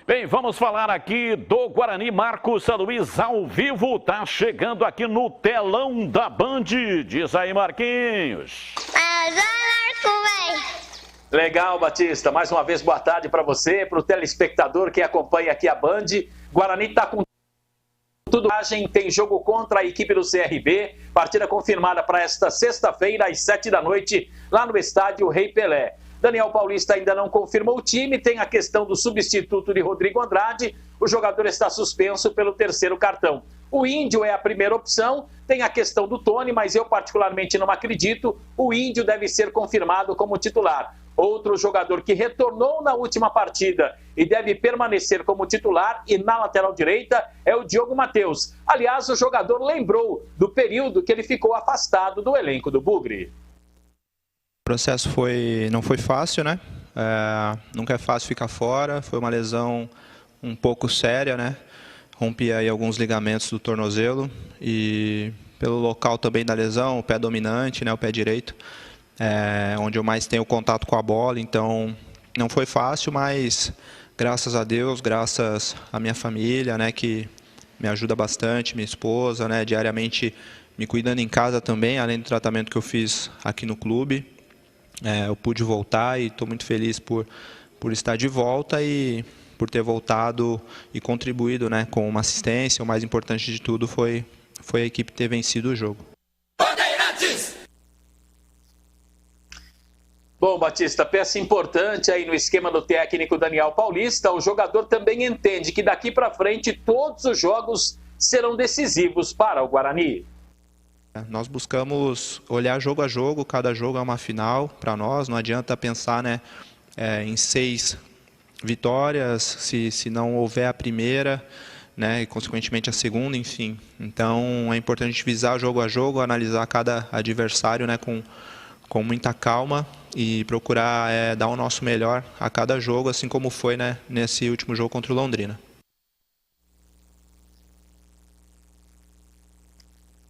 Bem, vamos falar aqui do Guarani. Marcos São Luís ao vivo, tá chegando aqui no telão da Band. Diz aí, Marquinhos. Legal, Batista. Mais uma vez, boa tarde para você, para o telespectador que acompanha aqui a Band. Guarani está com tudo. Tem jogo contra a equipe do CRB. Partida confirmada para esta sexta-feira, às 7 da noite, lá no estádio Rei Pelé. Daniel Paulista ainda não confirmou o time, tem a questão do substituto de Rodrigo Andrade, o jogador está suspenso pelo terceiro cartão. O Índio é a primeira opção, tem a questão do Tony, mas eu particularmente não acredito, o Índio deve ser confirmado como titular. Outro jogador que retornou na última partida e deve permanecer como titular e na lateral direita é o Diogo Matheus. Aliás, o jogador lembrou do período que ele ficou afastado do elenco do Bugre. O processo não foi fácil, né? Nunca é fácil ficar fora. Foi uma lesão um pouco séria, né? Rompi aí alguns ligamentos do tornozelo e pelo local também da lesão, o pé dominante, né? O pé direito, onde eu mais tenho contato com a bola. Então, não foi fácil, mas graças a Deus, graças à minha família, né? Que me ajuda bastante, minha esposa, né? Diariamente me cuidando em casa também, além do tratamento que eu fiz aqui no clube. Eu pude voltar e estou muito feliz por estar de volta e por ter voltado e contribuído, né, com uma assistência. O mais importante de tudo foi a equipe ter vencido o jogo. Bom, Batista, peça importante aí no esquema do técnico Daniel Paulista. O jogador também entende que daqui para frente todos os jogos serão decisivos para o Guarani. Nós buscamos olhar jogo a jogo, cada jogo é uma final para nós, não adianta pensar, né, em 6 vitórias, se não houver a primeira, né, e consequentemente a segunda, enfim. Então é importante a gente visar jogo a jogo, analisar cada adversário, né, com muita calma e procurar dar o nosso melhor a cada jogo, assim como foi, né, nesse último jogo contra o Londrina.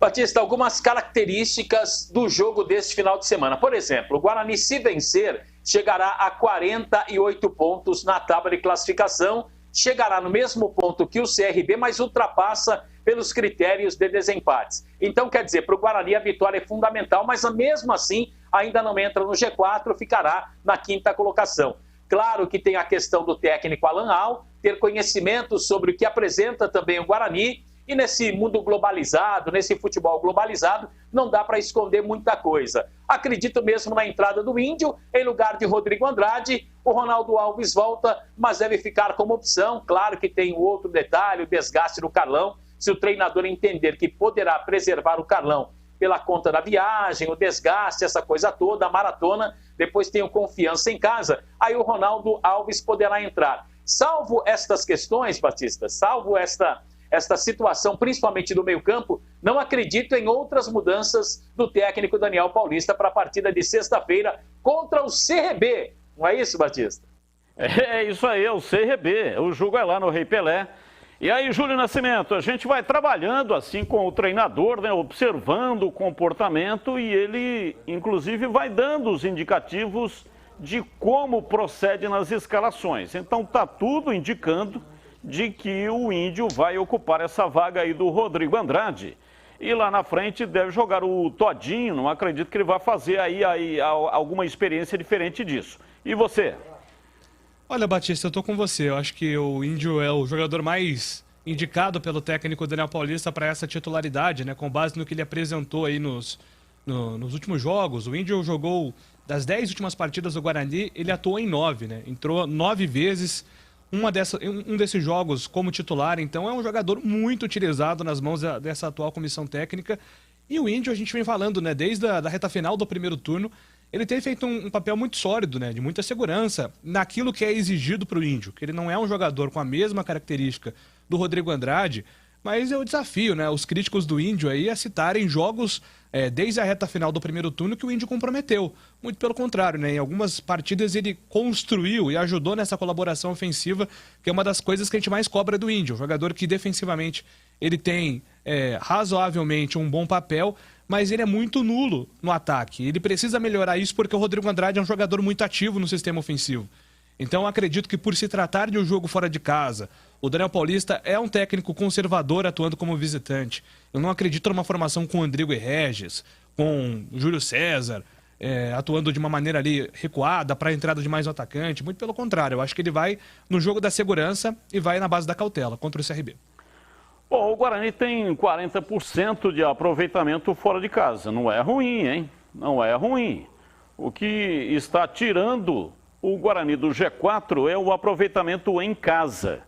Batista, algumas características do jogo deste final de semana. Por exemplo, o Guarani, se vencer, chegará a 48 pontos na tábua de classificação, chegará no mesmo ponto que o CRB, mas ultrapassa pelos critérios de desempates. Então, quer dizer, para o Guarani a vitória é fundamental, mas mesmo assim ainda não entra no G4, ficará na 5ª colocação. Claro que tem a questão do técnico Alan Al, ter conhecimento sobre o que apresenta também o Guarani. E nesse mundo globalizado, nesse futebol globalizado, não dá para esconder muita coisa. Acredito mesmo na entrada do Índio, em lugar de Rodrigo Andrade. O Ronaldo Alves volta, mas deve ficar como opção. Claro que tem um outro detalhe, o desgaste do Carlão. Se o treinador entender que poderá preservar o Carlão pela conta da viagem, o desgaste, essa coisa toda, a maratona, depois tenho confiança em casa, aí o Ronaldo Alves poderá entrar. Salvo estas questões, Batista, salvo esta situação, principalmente do meio-campo, não acredito em outras mudanças do técnico Daniel Paulista para a partida de sexta-feira contra o CRB. Não é isso, Batista? É isso aí, é o CRB. O jogo é lá no Rei Pelé. E aí, Júlio Nascimento, a gente vai trabalhando assim com o treinador, né, observando o comportamento e ele, inclusive, vai dando os indicativos de como procede nas escalações. Então, tá tudo indicando de que o Índio vai ocupar essa vaga aí do Rodrigo Andrade. E lá na frente deve jogar o Todinho, não acredito que ele vai fazer aí alguma experiência diferente disso. E você? Olha, Batista, eu tô com você. Eu acho que o Índio é o jogador mais indicado pelo técnico Daniel Paulista para essa titularidade, né? Com base no que ele apresentou aí nos últimos jogos. O Índio jogou das 10 últimas partidas do Guarani, ele atuou em 9, né? Entrou 9 vezes. Um desses jogos como titular, então é um jogador muito utilizado nas mãos dessa atual comissão técnica. E o Índio, a gente vem falando, né, desde a reta final do primeiro turno, ele tem feito um papel muito sólido, né, de muita segurança naquilo que é exigido para o Índio, que ele não é um jogador com a mesma característica do Rodrigo Andrade, mas eu desafio, né, os críticos do Índio aí a citarem jogos desde a reta final do primeiro turno que o Índio comprometeu. Muito pelo contrário, né? Em algumas partidas ele construiu e ajudou nessa colaboração ofensiva, que é uma das coisas que a gente mais cobra do Índio. Um jogador que defensivamente ele tem razoavelmente um bom papel, mas ele é muito nulo no ataque. Ele precisa melhorar isso porque o Rodrigo Andrade é um jogador muito ativo no sistema ofensivo. Então, eu acredito que por se tratar de um jogo fora de casa, o Daniel Paulista é um técnico conservador atuando como visitante. Eu não acredito numa formação com Rodrigo e Regis, com Júlio César, atuando de uma maneira ali recuada para a entrada de mais um atacante. Muito pelo contrário, eu acho que ele vai no jogo da segurança e vai na base da cautela contra o CRB. Bom, o Guarani tem 40% de aproveitamento fora de casa. Não é ruim, hein? Não é ruim. O que está tirando o Guarani do G4 é o aproveitamento em casa.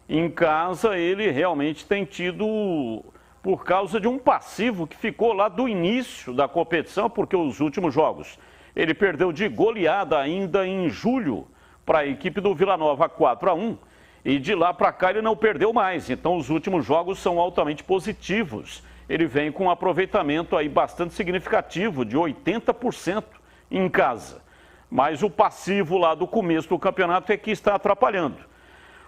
Em casa ele realmente tem tido, por causa de um passivo que ficou lá do início da competição, porque os últimos jogos ele perdeu de goleada ainda em julho para a equipe do Vila Nova 4-1. E de lá para cá ele não perdeu mais, então os últimos jogos são altamente positivos. Ele vem com um aproveitamento aí bastante significativo, de 80% em casa. Mas o passivo lá do começo do campeonato é que está atrapalhando.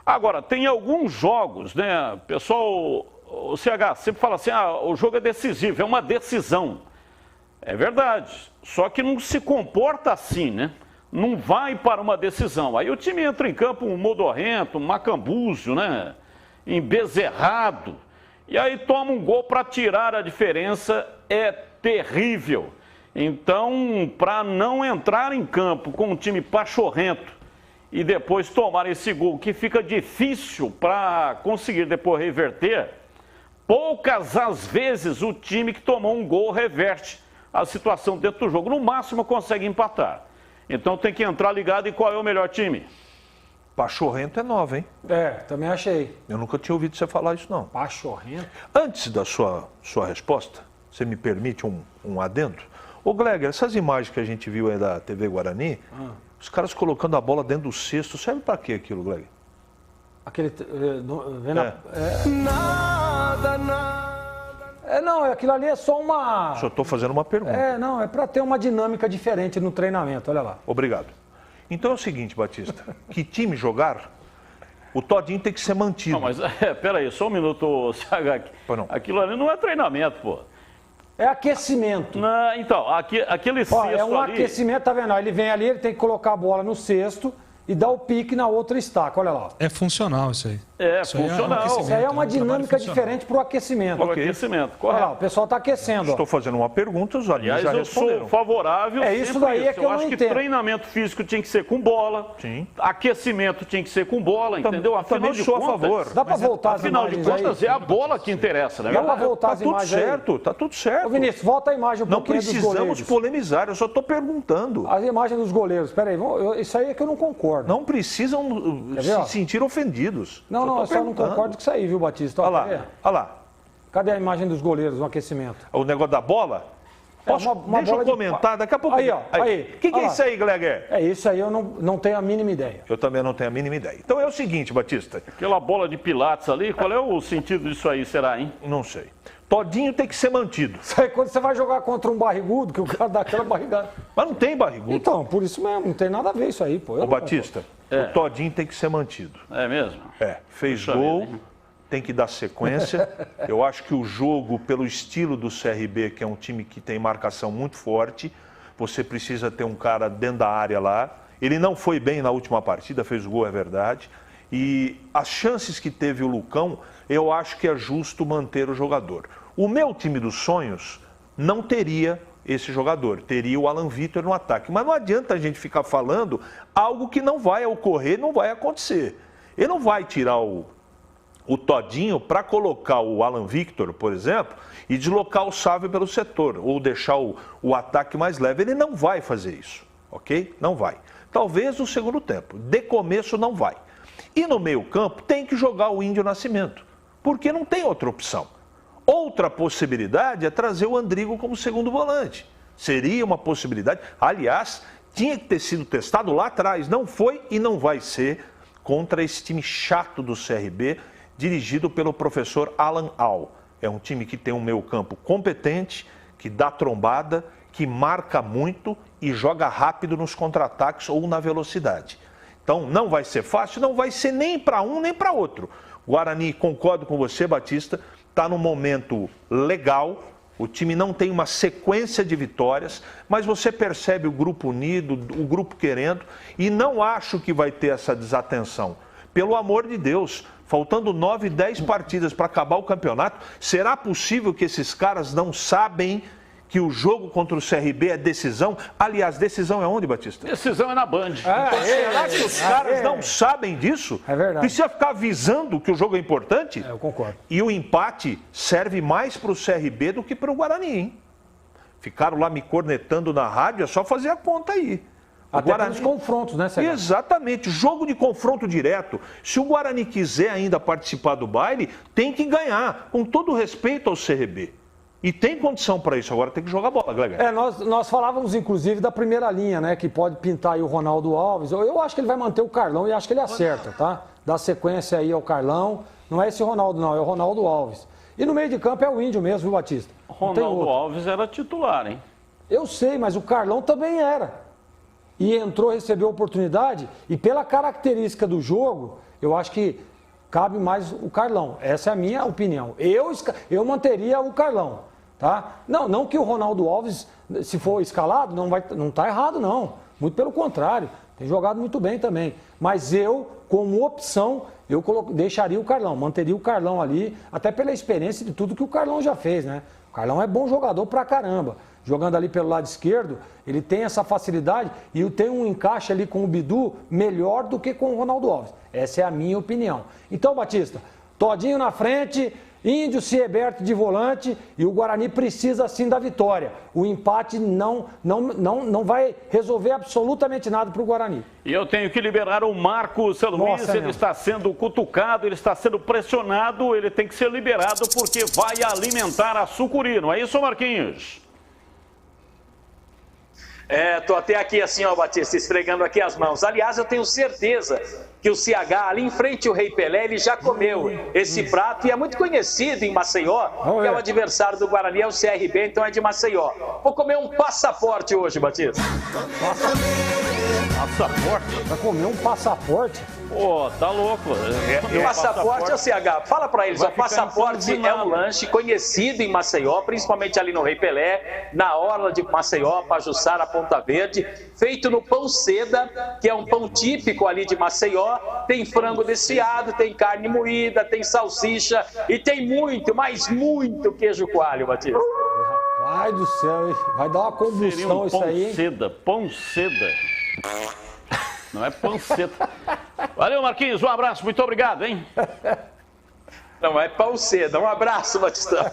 Agora, tem alguns jogos, né, pessoal, o CH sempre fala assim, o jogo é decisivo, é uma decisão. É verdade, só que não se comporta assim, né? Não vai para uma decisão. Aí o time entra em campo um modorrento, um macambúzio, né? Embezerrado. E aí toma um gol para tirar a diferença, é terrível. Então, para não entrar em campo com um time pachorrento e depois tomar esse gol, que fica difícil para conseguir depois reverter, poucas as vezes o time que tomou um gol reverte a situação dentro do jogo. No máximo consegue empatar. Então tem que entrar ligado em qual é o melhor time. Pachorrento é 9, hein? Também achei. Eu nunca tinha ouvido você falar isso, não. Pachorrento? Antes da sua resposta, você me permite um adendo? Ô, Gleger, essas imagens que a gente viu aí da TV Guarani, os caras colocando a bola dentro do cesto, serve pra quê aquilo, Gleger? Aquele... Não, aquilo ali é só uma... Só estou fazendo uma pergunta. Não, é para ter uma dinâmica diferente no treinamento, olha lá. Obrigado. Então é o seguinte, Batista, que time jogar, o Todinho tem que ser mantido. Não, mas peraí, só um minuto, CH. Aquilo ali não é treinamento, pô. É aquecimento. Não, então, aquele cesto ali... É um aquecimento, tá vendo? Ele vem ali, ele tem que colocar a bola no cesto e dar o pique na outra estaca, olha lá. É funcional isso aí. Isso funcional. Isso aí é uma dinâmica diferente para o aquecimento. Para o aquecimento, correto. Olha lá, o pessoal está aquecendo. Estou fazendo uma pergunta, os aliás, já responderam. Eu sou favorável isso daí é que eu não acho entendo. Que treinamento físico tinha que ser com bola. Sim. Aquecimento tinha que ser com bola, entendeu? Afinal de contas, a favor. Dá para voltar as imagens afinal de contas, é a bola que interessa, né? Dá para voltar as imagens aí? Tá tudo certo. Ô, Vinícius, volta a imagem não precisamos polemizar, eu só estou perguntando. As imagens dos goleiros, peraí, isso aí é que eu não concordo. Não precisam se sentir ofendidos. Não, eu só não concordo com isso aí, viu, Batista? Olha lá. Cadê a imagem dos goleiros no aquecimento? O negócio da bola? Deixa eu comentar, daqui a pouco. Aí. O que é isso aí, Gleger? É isso aí, eu não tenho a mínima ideia. Eu também não tenho a mínima ideia. Então é o seguinte, Batista. Aquela bola de pilates ali, qual é o sentido disso aí, será, hein? Não sei. Todinho tem que ser mantido. Isso aí quando você vai jogar contra um barrigudo, que o cara dá aquela barrigada. Mas não tem barrigudo. Então, por isso mesmo, não tem nada a ver isso aí, pô. Ô, Batista, o Todinho tem que ser mantido. É mesmo? Fez gol, tem que dar sequência. Eu acho que o jogo, pelo estilo do CRB, que é um time que tem marcação muito forte, você precisa ter um cara dentro da área lá. Ele não foi bem na última partida, fez gol, é verdade. E as chances que teve o Lucão, eu acho que é justo manter o jogador. O meu time dos sonhos não teria esse jogador, teria o Alan Vitor no ataque. Mas não adianta a gente ficar falando algo que não vai ocorrer, não vai acontecer. Ele não vai tirar o Todinho para colocar o Alan Victor, por exemplo, e deslocar o Sávio pelo setor, ou deixar o ataque mais leve. Ele não vai fazer isso, ok? Não vai. Talvez no segundo tempo. De começo não vai. E no meio-campo tem que jogar o Índio Nascimento, porque não tem outra opção. Outra possibilidade é trazer o Andrigo como segundo volante. Seria uma possibilidade. Aliás, tinha que ter sido testado lá atrás. Não foi e não vai ser contra esse time chato do CRB, dirigido pelo professor Alan Al. É um time que tem um meio-campo competente, que dá trombada, que marca muito e joga rápido nos contra-ataques ou na velocidade. Então, não vai ser fácil, não vai ser nem para um nem para outro. Guarani, concordo com você, Batista, está num momento legal. O time não tem uma sequência de vitórias, mas você percebe o grupo unido, o grupo querendo, e não acho que vai ter essa desatenção. Pelo amor de Deus, faltando 9, 10 partidas para acabar o campeonato, será possível que esses caras não sabem que o jogo contra o CRB é decisão? Aliás, decisão é onde, Batista? Decisão é na Band. Então, será que os caras não sabem disso? É verdade. Precisa ficar avisando que o jogo é importante? Eu concordo. E o empate serve mais para o CRB do que para o Guarani, hein? Ficaram lá me cornetando na rádio, é só fazer a conta aí. Até pelos confrontos, né, Sérgio? Exatamente, jogo de confronto direto. Se o Guarani quiser ainda participar do baile, tem que ganhar, com todo respeito ao CRB. E tem condição para isso, agora tem que jogar bola, Gleger. Nós falávamos, inclusive, da primeira linha, né? Que pode pintar aí o Ronaldo Alves. Eu acho que ele vai manter o Carlão e acho que ele acerta, tá? Dá sequência aí ao Carlão. Não é esse Ronaldo, não, é o Ronaldo Alves. E no meio de campo é o Índio mesmo, viu, Batista? Ronaldo Alves era titular, hein? Eu sei, mas o Carlão também era. E entrou, recebeu oportunidade. E pela característica do jogo, eu acho que cabe mais o Carlão. Essa é a minha opinião. Eu manteria o Carlão. Tá? Não que o Ronaldo Alves, se for escalado, não está errado, não. Muito pelo contrário, tem jogado muito bem também. Mas eu, como opção, deixaria o Carlão, manteria o Carlão ali, até pela experiência de tudo que o Carlão já fez, né? O Carlão é bom jogador pra caramba. Jogando ali pelo lado esquerdo, ele tem essa facilidade e tem um encaixe ali com o Bidu melhor do que com o Ronaldo Alves. Essa é a minha opinião. Então, Batista, Todinho na frente, Índio, Sieberto de volante e o Guarani precisa sim da vitória. O empate não vai resolver absolutamente nada para o Guarani. E eu tenho que liberar o Marcos Luiz, ele está sendo cutucado, ele está sendo pressionado, ele tem que ser liberado porque vai alimentar a Sucuri, não é isso, Marquinhos? Tô até aqui assim, ó, Batista, esfregando aqui as mãos. Aliás, eu tenho certeza que o CH, ali em frente ao Rei Pelé, ele já comeu esse prato e é muito conhecido em Maceió, que é o adversário do Guarani, é o CRB, então é de Maceió. Vou comer um passaporte hoje, Batista. Passaporte? Vai comer um passaporte? Pô, tá louco. Passaporte é o CH. Fala pra eles, o passaporte é um lanche conhecido em Maceió, principalmente ali no Rei Pelé, na orla de Maceió, Pajuçara, Ponta Verde, feito no pão seda, que é um pão típico ali de Maceió. Tem frango desfiado, tem carne moída, tem salsicha e tem muito, mas muito queijo coalho, Batista. Ai do céu, hein? Vai dar uma combustão isso aí, hein? Pão seda. Não é panceta. Valeu, Marquinhos, um abraço, muito obrigado, hein? Não, é pão seda. Um abraço, Batistão.